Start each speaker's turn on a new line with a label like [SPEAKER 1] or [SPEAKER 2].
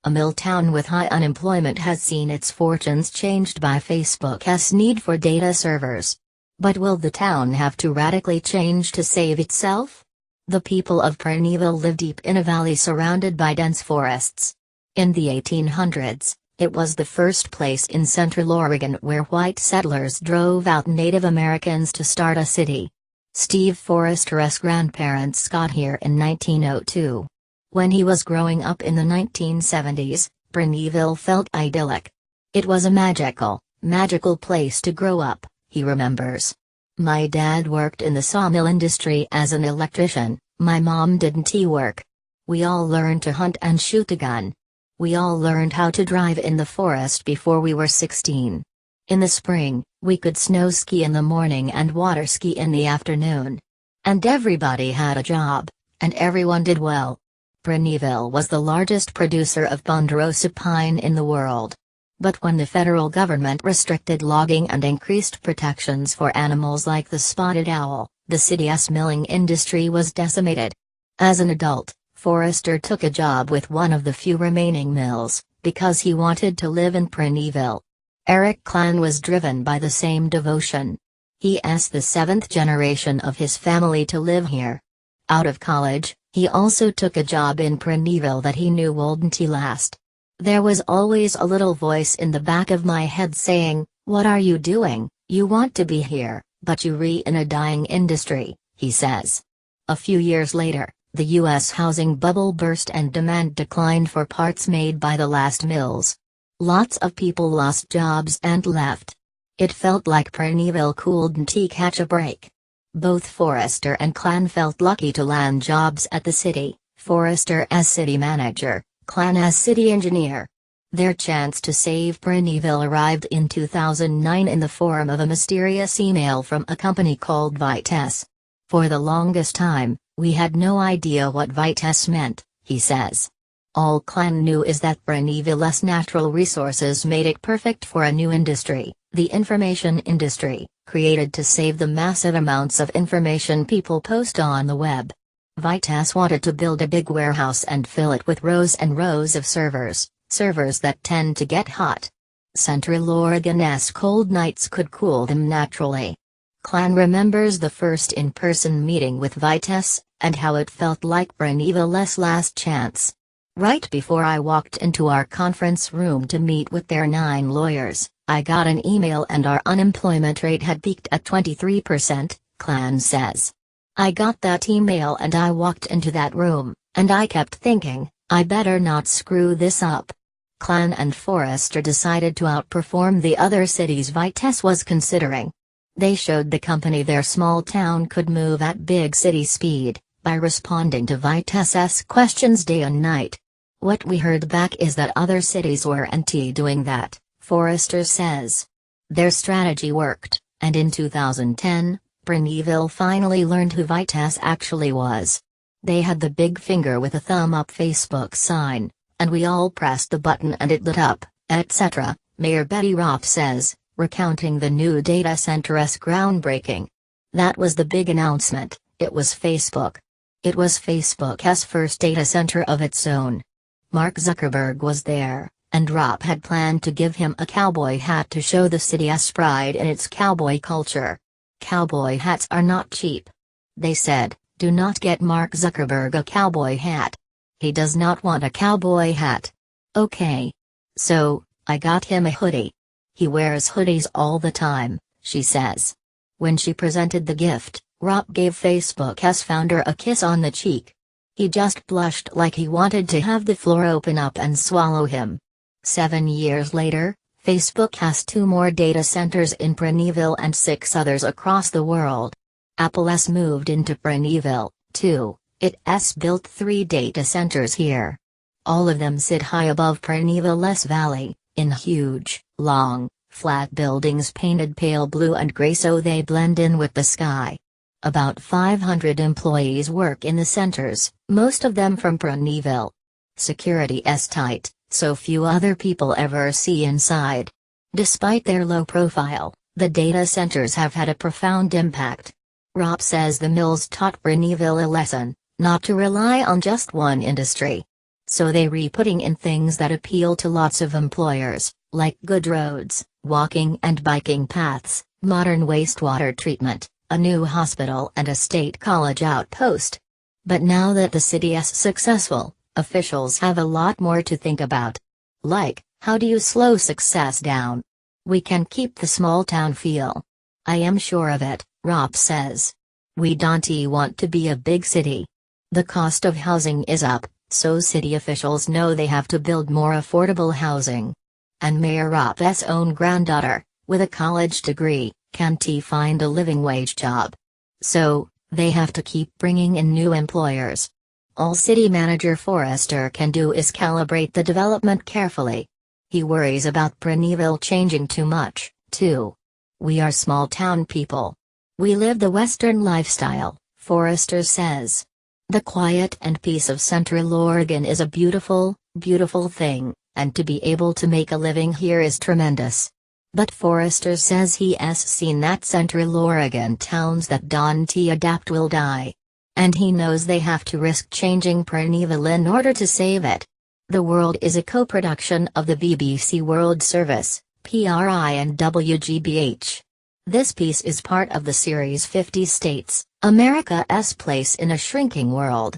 [SPEAKER 1] A mill town with high unemployment has seen its fortunes changed by Facebook's need for data servers. But will the town have to radically change to save itself? The people of Prineville live deep in a valley surrounded by dense forests. In the 1800s, it was the first place in Central Oregon where white settlers drove out Native Americans to start a city. Steve Forrester's grandparents got here in 1902. When he was growing up in the 1970s, Prineville felt idyllic. It was a magical place to grow up, he remembers. My dad worked in the sawmill industry as an electrician, my mom did tea work. We all learned to hunt and shoot a gun. We all learned how to drive in the forest before we were 16. In the spring, we could snow ski in the morning and water ski in the afternoon. And everybody had a job, and everyone did well. Prineville was the largest producer of ponderosa pine in the world. But when the federal government restricted logging and increased protections for animals like the spotted owl, the city's milling industry was decimated. As an adult, Forrester took a job with one of the few remaining mills, because he wanted to live in Prineville. Eric Clan was driven by the same devotion. He is the seventh generation of his family to live here. Out of college, he also took a job in Prineville that he knew wouldn't last. There was always a little voice in the back of my head saying, "What are you doing? You want to be here, but you're in a dying industry," he says. A few years later, the U.S. housing bubble burst and demand declined for parts made by the last mills. Lots of people lost jobs and left. It felt like Prineville couldn't catch a break. Both Forrester and Clan felt lucky to land jobs at the city, Forrester as city manager, Clan as city engineer. Their chance to save Prineville arrived in 2009 in the form of a mysterious email from a company called Vitesse. For the longest time, we had no idea what Vitesse meant, he says. All Clan knew is that Prineville's natural resources made it perfect for a new industry, the information industry, created to save the massive amounts of information people post on the web. Vitesse wanted to build a big warehouse and fill it with rows and rows of servers that tend to get hot. Central Oregon's cold nights could cool them naturally. Clan remembers the first in-person meeting with Vitesse, and how it felt like Prineville's last chance. Right before I walked into our conference room to meet with their 9 lawyers, I got an email and our unemployment rate had peaked at 23%, Clan says. I got that email and I walked into that room, and I kept thinking, I better not screw this up. Clan and Forrester decided to outperform the other cities Vitesse was considering. They showed the company their small town could move at big city speed, by responding to Vitesse's questions day and night. What we heard back is that other cities weren't doing that, Forrester says. Their strategy worked, and in 2010, Prineville finally learned who Vitesse actually was. They had the big finger with a thumb up Facebook sign, and we all pressed the button and it lit up, etc., Mayor Betty Ropp says, recounting the new data center's groundbreaking. That was the big announcement, it was Facebook. It was Facebook's first data center of its own. Mark Zuckerberg was there, and Ropp had planned to give him a cowboy hat to show the city's pride in its cowboy culture. Cowboy hats are not cheap. They said, do not get Mark Zuckerberg a cowboy hat. He does not want a cowboy hat. Okay. So, I got him a hoodie. He wears hoodies all the time, she says. When she presented the gift, Ropp gave Facebook's founder a kiss on the cheek. He just blushed like he wanted to have the floor open up and swallow him. 7 years later, Facebook has 2 more data centers in Prineville and 6 others across the world. Apple has moved into Prineville, too. It's built 3 data centers here. All of them sit high above Prineville's valley, in huge, long, flat buildings painted pale blue and gray so they blend in with the sky. About 500 employees work in the centers, most of them from Prineville. Security is tight, so few other people ever see inside. Despite their low profile, the data centers have had a profound impact. Ropp says the mills taught Prineville a lesson, not to rely on just one industry. So they re-putting in things that appeal to lots of employers, like good roads, walking and biking paths, modern wastewater treatment, a new hospital and a state college outpost. But now that the city is successful, officials have a lot more to think about. Like, how do you slow success down? We can keep the small town feel. I am sure of it, Ropp says. We don't want to be a big city. The cost of housing is up, so city officials know they have to build more affordable housing. And Mayor Ropp's own granddaughter, with a college degree, can't find a living wage job. So, they have to keep bringing in new employers. All city manager Forrester can do is calibrate the development carefully. He worries about Preneville changing too much, too. We are small town people. We live the Western lifestyle, Forrester says. The quiet and peace of Central Oregon is a beautiful, beautiful thing, and to be able to make a living here is tremendous. But Forrester says he has seen that Central Oregon towns that don't adapt will die. And he knows they have to risk changing Preneville in order to save it. The World is a co-production of the BBC World Service, PRI and WGBH. This piece is part of the series 50 States, America's Place in a Shrinking World.